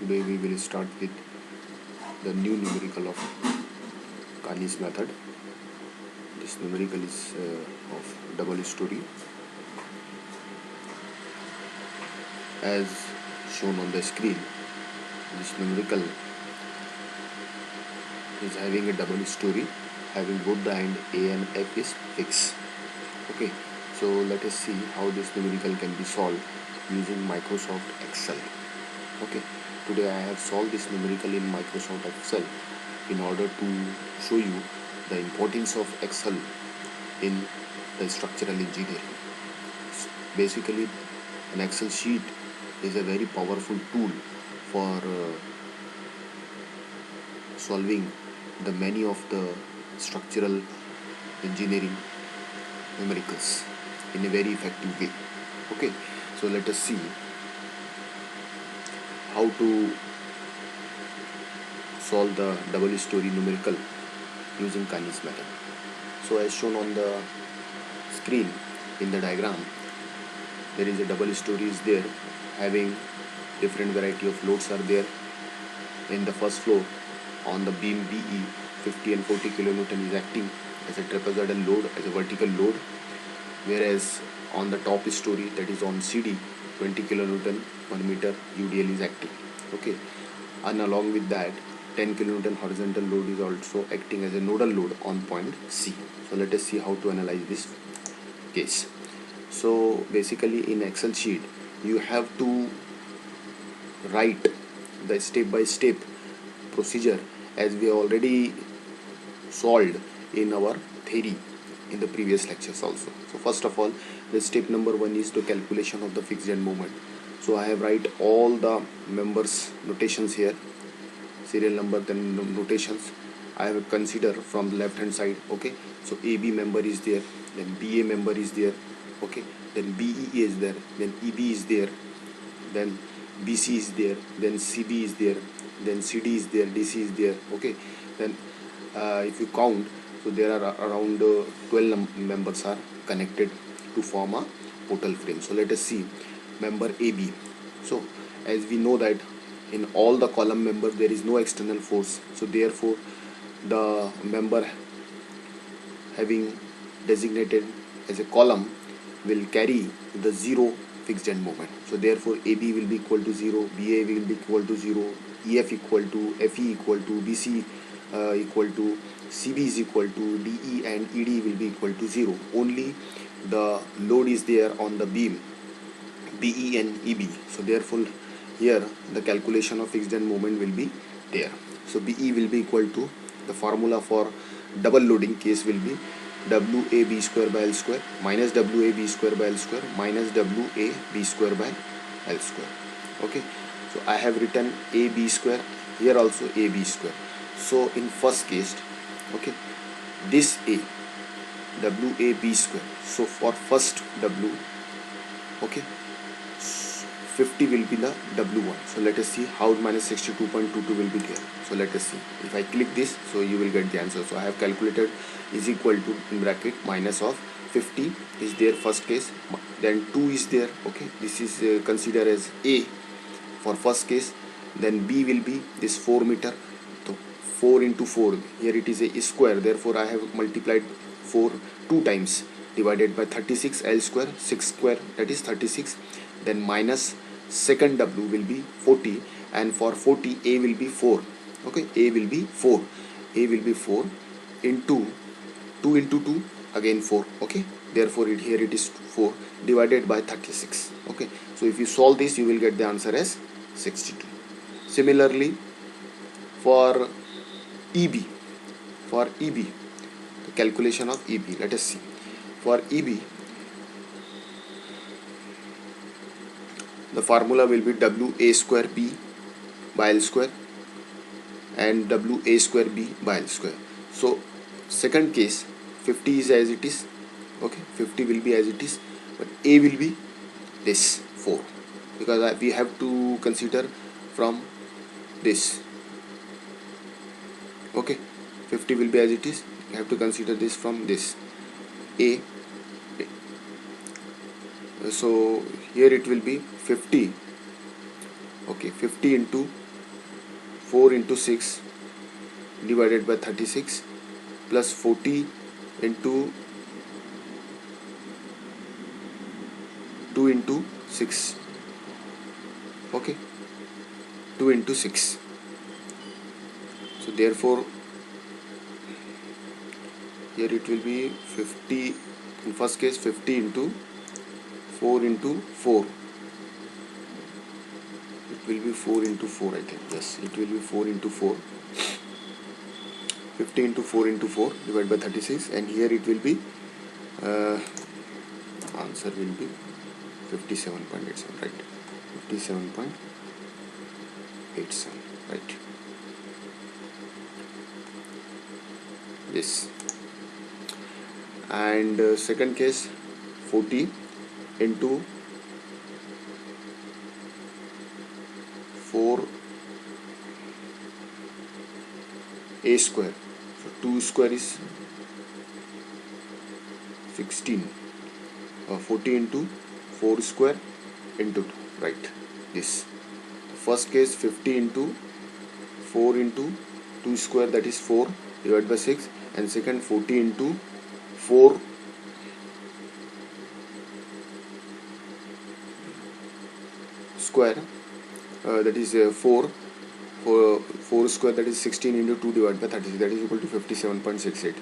Today we will start with the new numerical of Kani's method. This numerical is of double story as shown on the screen. This numerical is having a double story, having both the end A and F is fixed. Okay, so let us see how this numerical can be solved using Microsoft Excel. Okay, today I have solved this numerical in Microsoft Excel in order to show you the importance of Excel in the structural engineering. Basically, an Excel sheet is a very powerful tool for solving the many of the structural engineering numericals in a very effective way. Okay, so let us see how to solve the double story numerical using Kani's method. So as shown on the screen in the diagram, there is a double story is there, having different variety of loads are there. In the first floor on the beam BE, 50 and 40 kilonewton is acting as a trapezoidal load, as a vertical load, whereas on the top story, that is on CD, 20 kilonewton per meter UDL is acting. Okay, and along with that 10 kilonewton horizontal load is also acting as a nodal load on point C. So let us see how to analyze this case. So basically in Excel sheet you have to write the step-by-step procedure as we already solved in our theory in the previous lectures also. So first of all, the step number 1 is the calculation of the fixed end moment. So I have write all the members notations here, serial number, then notations I have consider from the left hand side. Okay, so AB member is there, then BA member is there, okay, then BE is there, then EB is there, then BC is there, then CB is there, then CD is there, DC is there. Okay, then if you count, so there are around 12 members are connected to form a total frame. So let us see member AB. So as we know that in all the column members there is no external force, so therefore the member having designated as a column will carry the zero fixed end moment. So therefore AB will be equal to 0, BA will be equal to 0, EF equal to, FE equal to, BC equal to, CB is equal to, DE and ED will be equal to 0. Only the load is there on the beam BE and EB. So therefore here the calculation of fixed end moment will be there. So BE will be equal to, the formula for double loading case will be WAB square by L square minus WAB square by L square minus WAB square by L square. Okay, so I have written AB square, here also AB square. So in first case, okay, this A, WAB square, so for first W, okay, 50 will be the W1. So let us see how minus 62.22 will be there. So let us see. If I click this, so you will get the answer. So I have calculated is equal to, in bracket, minus of 50 is there first case, then 2 is there. Okay, this is considered as A for first case. Then B will be this 4 meter. So 4 into 4, here it is a square, therefore I have multiplied 4 2 times, divided by 36 L square, 6 square, that is 36. Then minus second W will be 40, and for 40 A will be 4. Okay, A will be 4, A will be 4 into 2 into 2 again 4. Okay, therefore here it is 4 divided by 36. Okay, so if you solve this you will get the answer as 62. Similarly for EB, the calculation of EB, let us see. For EB the formula will be WA square B by L square and WA square B by L square. So second case 50 is as it is. Okay, 50 will be as it is, but A will be this 4, because we have to consider from this. Okay, 50 will be as it is, you have to consider this from this A. So here it will be 50. Okay, 50 into 4 into 6 divided by 36 plus 40 into 2 into 6. Okay, 2 into 6. So therefore here it will be 50, in first case 50 into 4 into 4. It will be 4 into 4, I think. Yes, it will be 4 into 4. 50 into 4 into 4 divided by 36, and here it will be answer will be 57.87, right? 57.87, right? This. And second case 40 into 4 a square. So 2 square is 16. 40 into 4 square into 2, right? This. First case 50 into 4 into 2 square, that is 4 divided by 6, and second 40 into 4 square, that is 4 square, that is 16 into 2 divided by 36, that is equal to 57.68.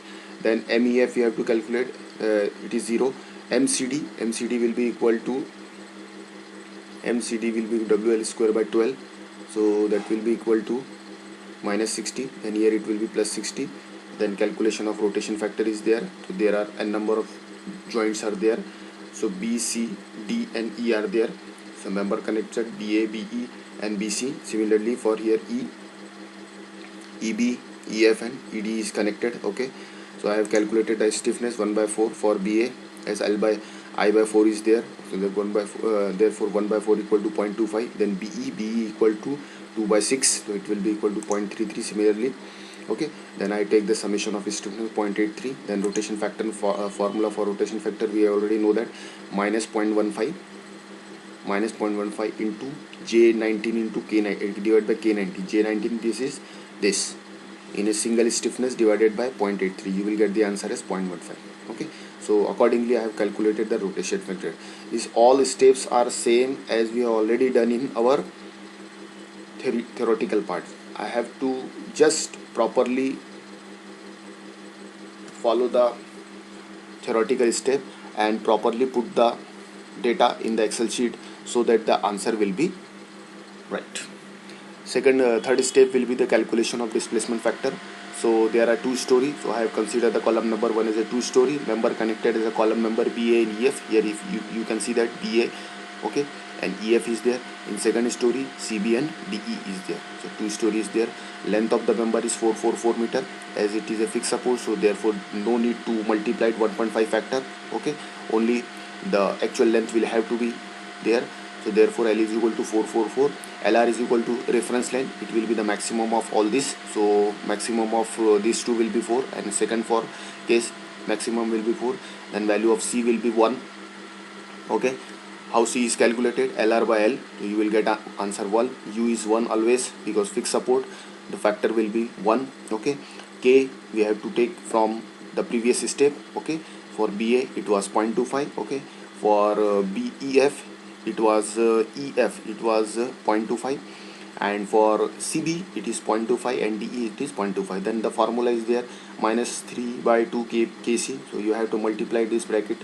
Then MEF you have to calculate, it is 0. MCD will be equal to WL square by 12, so that will be equal to minus 60, and here it will be plus 60. Then calculation of rotation factor is there. So there are a number of joints are there. So B, C, D and E are there. So member connected BA, BE and BC. Similarly for here E, EB, EF and ED is connected. Okay, so I have calculated the stiffness 1/4 for BA, as I by 4 is there. So therefore 1/4 equal to 0.25. Then BE equal to 2/6, so it will be equal to 0.33 similarly. Okay, then I take the summation of stiffness 0.83. Then rotation factor formula for rotation factor we already know that, minus 0.15 into J19 into K90 divided by K90. J19 this in a single stiffness divided by 0.83, you will get the answer as 0.15. Okay, so accordingly I have calculated the rotation factor. These all steps are same as we have already done in our theoretical part. I have to just properly follow the theoretical step and properly put the data in the Excel sheet so that the answer will be right. Third step will be the calculation of displacement factor. So there are 2 stories. So I have considered the column number 1 as a 2-story. Member connected as a column member BA and EF. Here if you can see that BA, okay, and EF is there. In second story CB and DE is there. So 2 stories there. Length of the member is 444 meter, as it is a fixed support, so therefore no need to multiply it 1.5 factor. Okay, only the actual length will have to be there. So therefore L is equal to 444. LR is equal to reference line. It will be the maximum of all this. So maximum of these two will be 4, and second for case maximum will be 4. Then value of C will be 1. Okay, how C is calculated? LR by L. So you will get answer 1. U is 1 always because fixed support. The factor will be 1. Okay, K we have to take from the previous step. Okay, for BA it was 0.25. Okay, for BEF it was EF it was 0.25, and for CB it is 0.25 and DE it is 0.25. Then the formula is there, minus 3/2 KC. So you have to multiply this bracket,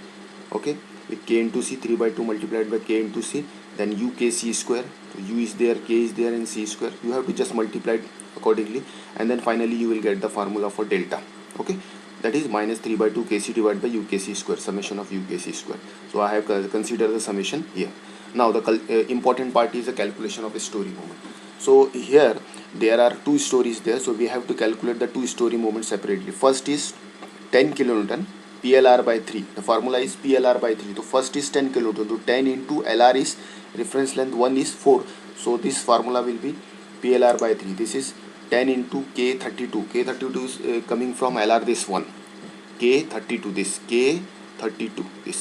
okay, with K into C. 3/2 multiplied by K into C. Then UKC square. So U is there, K is there, and C square. You have to just multiply it accordingly, and then finally you will get the formula for delta. Okay, that is minus 3/2 KC divided by UKC square, summation of UKC square. So I have considered the summation here. Now the important part is the calculation of a story moment. So here there are 2 stories there, so we have to calculate the 2-story moment separately. First is 10 kilonewton PLR by 3. The formula is PLR by 3. So first is 10 kilonewton. So 10 into LR is reference length 1 is 4. So this formula will be PLR by 3. This is 10 into K32. K32 is coming from LR, this one. K32, this K32, this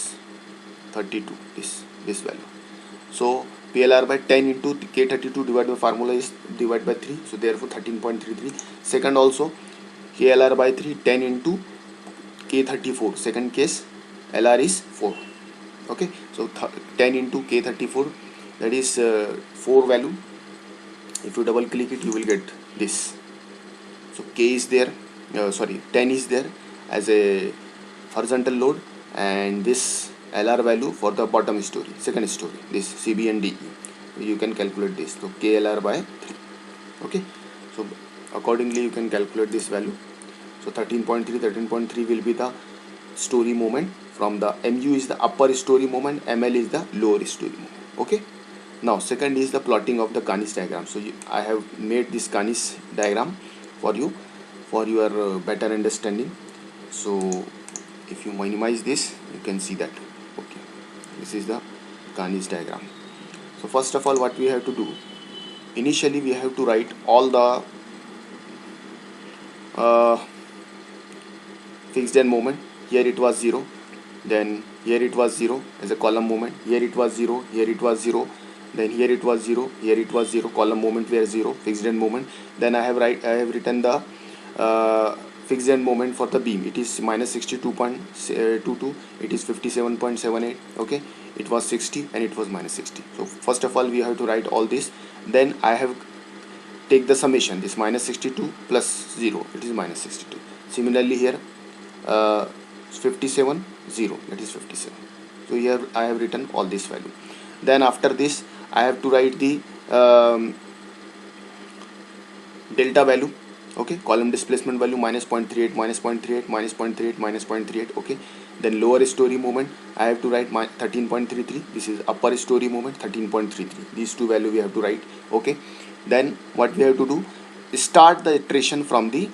32, this value. So PLR by 10 into K32 divided by formula is divide by 3, so therefore 13.33. Second also KLR by 3, 10 into K34. Second case LR is 4. Okay, so 10 into K34, that is 4 value. If you double click it, you will get this. So K is there, 10 is there as a horizontal load, and this LR value for the bottom story, second story, this CB and DE. You can calculate this. So KLR by 3. Okay, so accordingly you can calculate this value. So 13.3 will be the story moment. From the MU is the upper story moment, ML is the lower story moment. Okay, now second is the plotting of the Kani's diagram. So I have made this Kani's diagram for you for your better understanding. So if you minimize this, you can see that. Okay, this is the Kani's diagram. So first of all, what we have to do, initially we have to write all the fixed end moment. Here it was 0, then here it was 0 as a column moment, here it was 0, here it was 0, then here it was 0, here it was 0, column moment were 0, fixed end moment. Then I have written the fixed end moment for the beam. It is minus 62.22, it is 57.78. okay, it was 60 and it was minus 60. So first of all we have to write all this. Then I have take the summation, this minus 62 plus 0, it is minus 62. Similarly here 57 0, that is 57. So here I have written all this value. Then after this I have to write the delta value. Okay, column displacement value minus 0.38, minus 0.38, minus 0.38, minus 0.38. okay, then lower story moment I have to write 13.33. this is upper story moment, 13.33. these two value we have to write. Okay, then what we have to do is start the iteration from the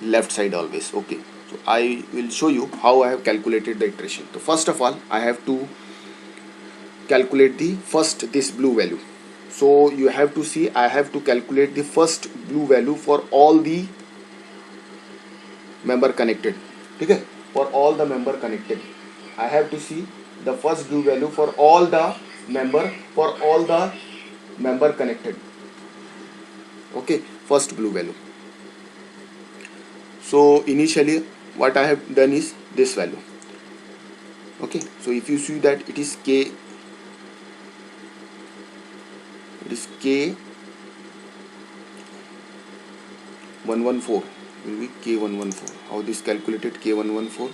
left side always. Okay, so I will show you how I have calculated the iteration. So first of all I have to calculate the first this blue value. So you have to see, I have to calculate the first blue value for all the member connected. Okay, for all the member connected I have to see the first blue value for all the member connected. Okay, first blue value. So initially what I have done is this value. Okay, so if you see that it is K, it is K114, will be K114. How this calculated? K114,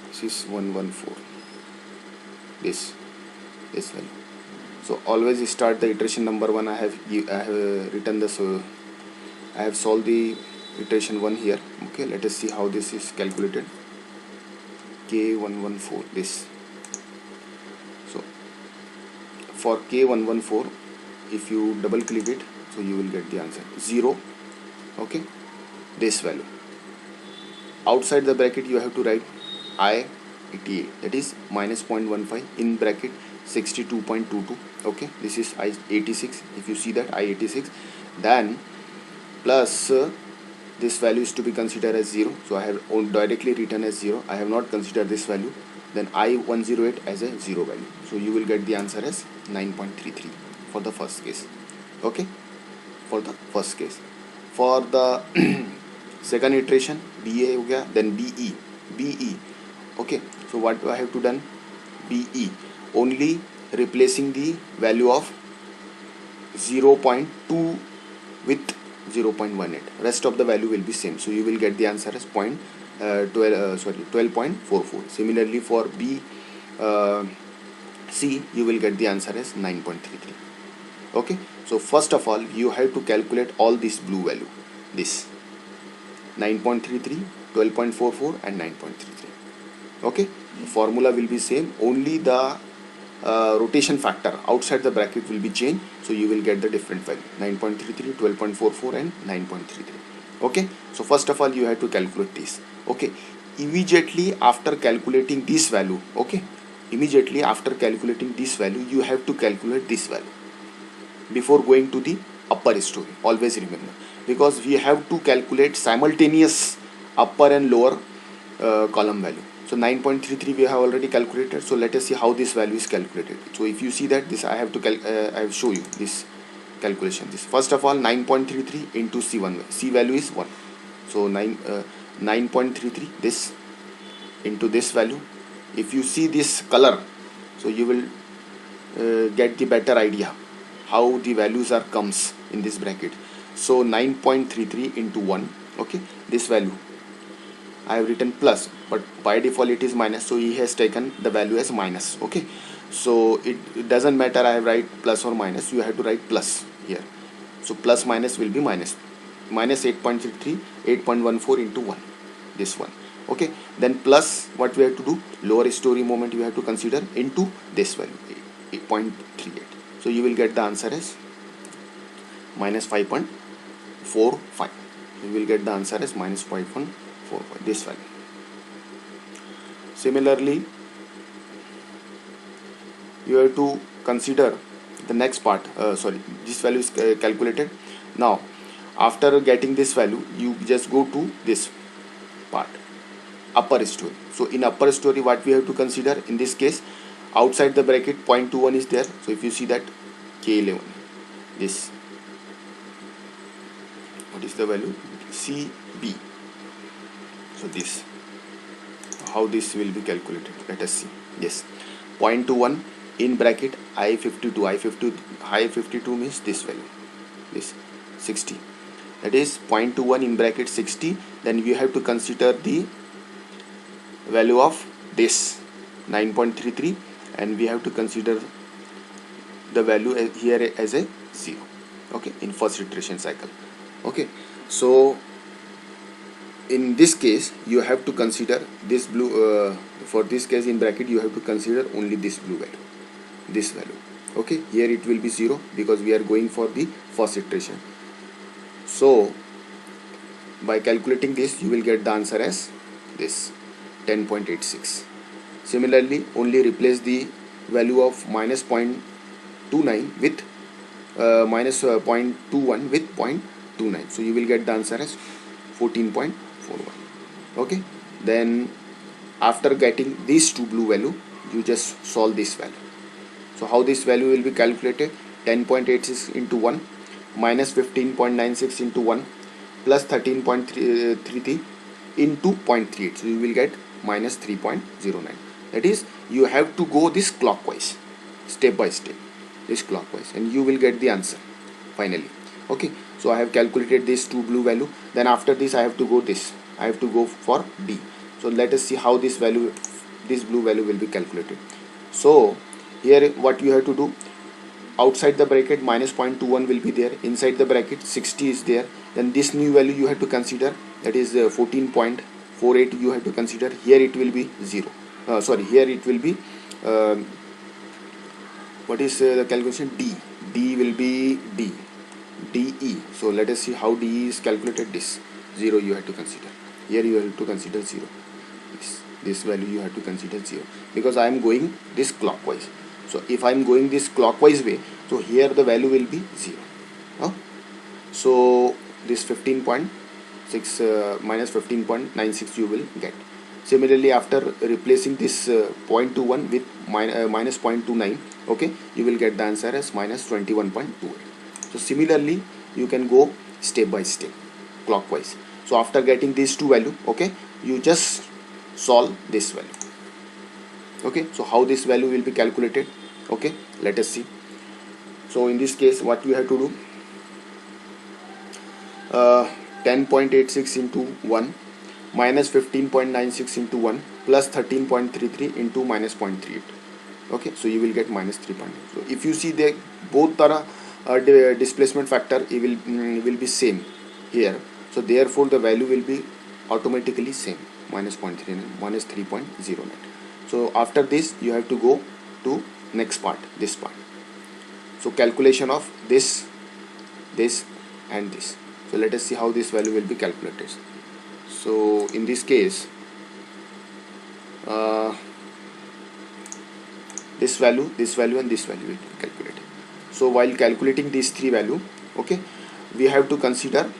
this is 114, this value. So always start the iteration number 1. I have written this, I have solved the iteration 1 here. Okay, let us see how this is calculated. K114, this. So for K114, if you double click it, so you will get the answer 0. Okay, this value. Outside the bracket you have to write I88, that is minus 0.15 in bracket 62.22. okay, this is I86. if you see that I86, then plus this value is to be considered as 0. so I have directly written as 0. I have not considered this value. Then I108 as a 0 value. So you will get the answer as 9.33 for the first case. Okay, for the first case. For the second iteration BA हो गया, then BE. Okay, so what I have to done? BE, only replacing the value of 0.2 with 0.18. rest of the value will be same. So you will get the answer as 12.44. Similarly for C, you will get the answer as 9.33. okay, so first of all you have to calculate all this blue value, this 9.33, 12.44 and 9.33. okay, the formula will be same, only the rotation factor outside the bracket will be changed. So you will get the different value, 9.33, 12.44 and 9.33. okay, so first of all you have to calculate this. Okay, immediately after calculating this value, okay, immediately after calculating this value you have to calculate this value before going to the upper story. Always remember, because we have to calculate simultaneous upper and lower column value. So 9.33 we have already calculated. So let us see how this value is calculated. So if you see that this I have to I have show you this calculation. This first of all 9.33 into C1, C value is 1. So 9.33 this into this value. If you see this color, so you will get the better idea how the values are comes in this bracket. So 9.33 into 1, okay, this value I have written plus, but by default it is minus, so he has taken the value as minus. Okay, so it doesn't matter I have write plus or minus, you have to write plus here. So plus minus will be minus 8.33, 8.14 into 1, this one. Okay, then plus what we have to do, lower story moment you have to consider into this value 8.38. So you will get the answer as minus 5.45. You will get the answer as minus 5.45, this value. Similarly, you have to consider the next part. This value is calculated. Now after getting this value, you just go to this part, upper story. So in upper story what we have to consider in this case, outside the bracket 0.21 is there. So if you see that K11, this, what is the value, CB. So this, how this will be calculated, let us see. Yes, 0.21 in bracket I52 means this value, this 60, that is 0.21 in bracket 60. Then you have to consider the value of this 9.33, and we have to consider the value here as a 0, okay, in first iteration cycle. Okay, so in this case you have to consider this blue, for this case in bracket you have to consider only this blue value, this value. Okay, here it will be 0 because we are going for the first iteration. So by calculating this you will get the answer as this 10.86. Similarly, only replace the value of minus 0.29 with minus 0.21 with 0.29. So you will get the answer as 14.41. Okay, then after getting these two blue value, you just solve this value. So how this value will be calculated, 10.86 into 1 minus 15.96 into 1 plus 13.33 into 0.38. So you will get minus 3.09. That is, you have to go this clockwise, step by step, this clockwise, and you will get the answer finally. Okay, so I have calculated this two blue value. Then after this I have to go this, I have to go for D. So let us see how this value, this blue value will be calculated. So here what you have to do, outside the bracket minus 0.21 will be there, inside the bracket 60 is there. Then this new value you have to consider, that is 14.48 you have to consider. Here it will be 0. Here it will be what is the calculation, D. D will be DE. So let us see how DE is calculated. This 0 you have to consider. Here you have to consider 0. This value you have to consider 0 because I am going this clockwise. So if I am going this clockwise way, so here the value will be 0. So this 15.6 minus 15.96 you will get. Similarly, after replacing this 0.21 with minus 0.29, okay, you will get the answer as minus 21.28. So similarly, you can go step by step, clockwise. So after getting these two value, okay, you just solve this value. Okay, so how this value will be calculated, okay, let us see. So in this case what we have to do, 10.86 into 1 minus 15.96 into 1 plus 13.33 into minus 0.38. Okay, so you will get minus 3.8. So if you see the both are displacement factor, it will be same here. So therefore the value will be automatically same, minus 0.39, minus 3.09. So after this you have to go to next part, this part. So calculation of this and this. So let us see how this value will be calculated. So in this case this value and this value will be calculated. So while calculating these three value, okay, we have to consider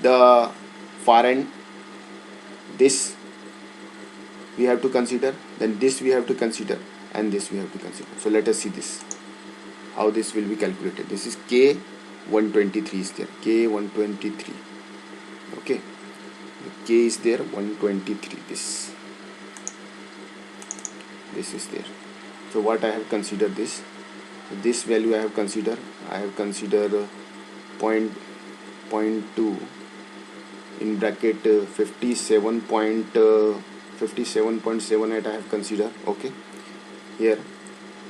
the far end, this we have to consider, then this we have to consider, and this we have to consider. So let us see this, how this will be calculated. This is K123 is there, K123. Okay, K is there, 123, this is there. So what I have considered, this value I have considered, point 2 in bracket 57.78 I have considered. Okay, here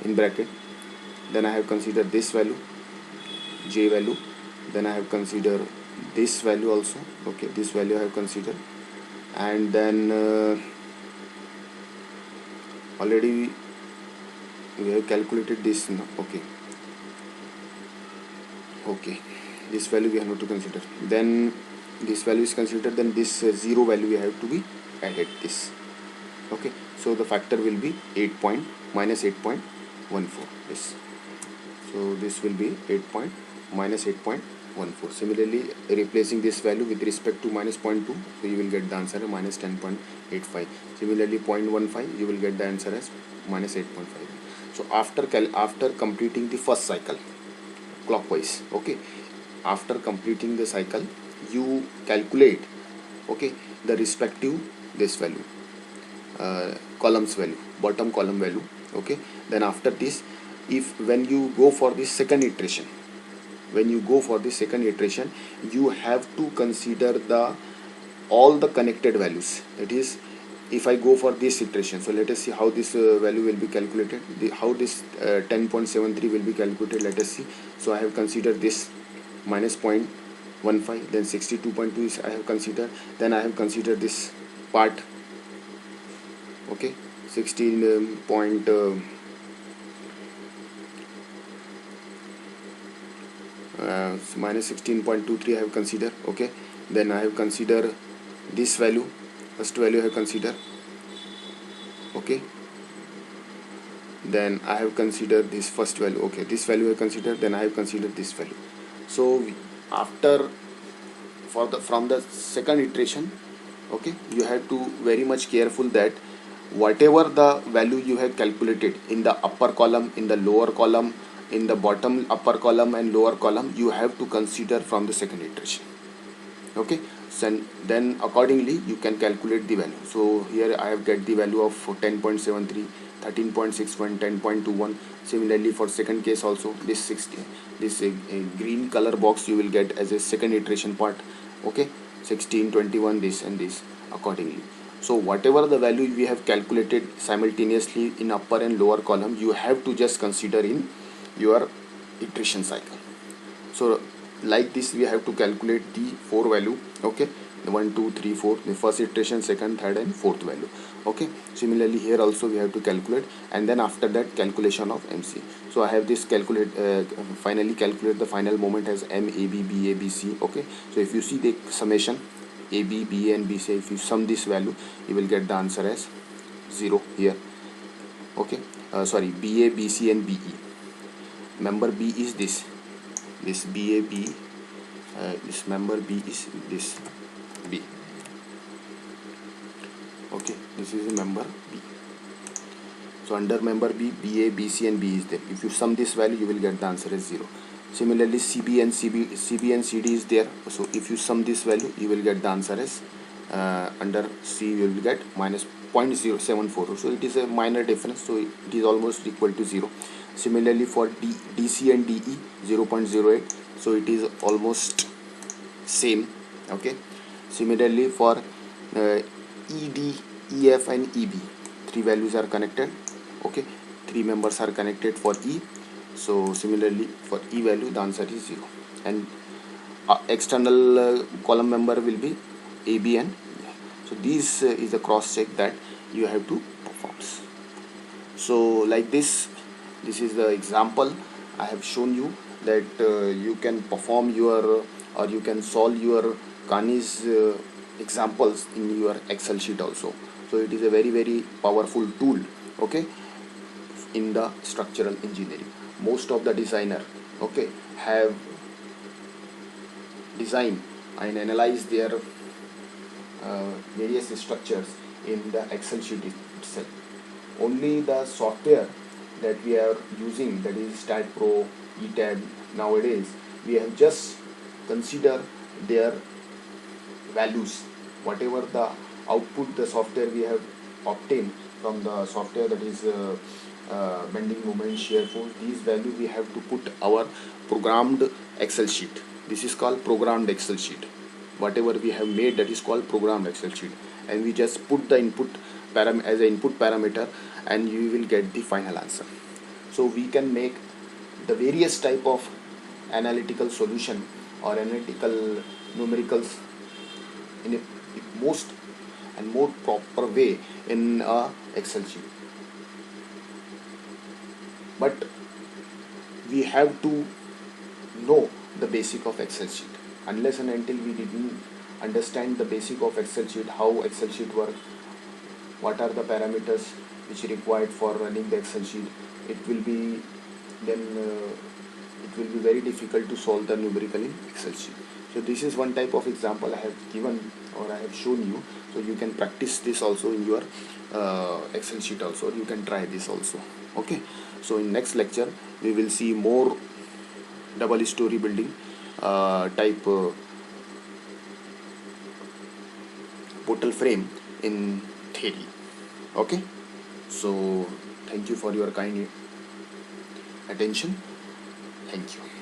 in bracket. Then I have considered this value, J value. Then I have considered this value also. Okay, this value I have considered, and then already we have calculated this now. Okay, this value we have not to consider. Then this value is considered, then this 0 value we have to be added this. Okay, so the factor will be minus 8.14 this. So this will be minus 8.14. Similarly, replacing this value with respect to minus 0.2, so you will get the answer as minus 10.85. Similarly, 0.15, you will get the answer as minus 8.5. So after completing the first cycle clockwise, okay, after completing the cycle, you calculate, okay, the respective this value, columns value, bottom column value. Okay, then after this, when you go for the second iteration, you have to consider all the connected values. That is, if I go for this iteration, so let us see how this value will be calculated, how this 10.73 will be calculated. Let us see. So I have considered this minus 0.15, then 62.2 is I have considered, then I have considered this part. Okay, 16 point minus 16.23 I have considered. Okay, then I have considered this value, first value I have considered. Okay, then I have considered this first value. Okay, this value I have considered, then I have considered this value. So from the second iteration, okay, you have to very much careful that whatever the value you have calculated in the upper column, in the lower column, in the bottom upper column and lower column, you have to consider from the second iteration. Okay, so then accordingly you can calculate the value. So here I have get the value of 10.73, 13.61, 10.21. Similarly for second case also, this green color box you will get as a second iteration part. Okay, 16, 21, this and this accordingly. So whatever the value we have calculated simultaneously in upper and lower column, you have to just consider in your iteration cycle. So like this we have to calculate the 4 value. Okay, 1, 2, 3, 4, the first iteration, second, third and fourth value. Okay, similarly here also we have to calculate, and then after that calculation of MC. So I have this finally calculate the final moment as MAB BA BC. Okay, so if you see the summation AB, BA and BC, if you sum this value, you will get the answer as 0 here. Okay, sorry, BA, BC and BE. Member B is this BAB, this member B is this B. Okay, this is a member B. So under member B, BA, BC and B is there. If you sum this value, you will get the answer as 0. Similarly, CB and CD is there. So if you sum this value, you will get the answer as under C you will get minus 0.074. So it is a minor difference. So it is almost equal to 0. Similarly for DC and DE, 0.08. So it is almost same. Okay. Similarly for ED, EF and EB, 3 values are connected. Okay, 3 members are connected for E. So similarly for E value, the answer is 0. And external column member will be AB and E. So this is a cross check that you have to perform. So like this is the example I have shown you, that you can perform your or you can solve your Kani's examples in your Excel sheet also. So it is a very, very powerful tool, okay, in the structural engineering. Most of the designer, okay, have designed and analyzed their various structures in the Excel sheet itself. Only the software that we are using, that is StatPro, ETAB, nowadays we have just consider their values, whatever the output the software we have obtained from the software, that is bending moment, shear force, these value we have to put our programmed Excel sheet. This is called programmed Excel sheet. Whatever we have made, that is called programmed Excel sheet, and we just put the input as an input parameter, and you will get the final answer. So we can make the various type of analytical solution or analytical numericals in a most and more proper way in a Excel sheet. But we have to know the basic of Excel sheet. Unless and until we didn't understand the basic of Excel sheet, how Excel sheet work, what are the parameters which are required for running the Excel sheet, it will be very difficult to solve the numerical in Excel sheet. So this is one type of example I have given or I have shown you. So you can practice this also in your Excel sheet also. You can try this also. Okay. So in next lecture we will see more double story building type portal frame in theory. Okay. So thank you for your kind attention. Thank you.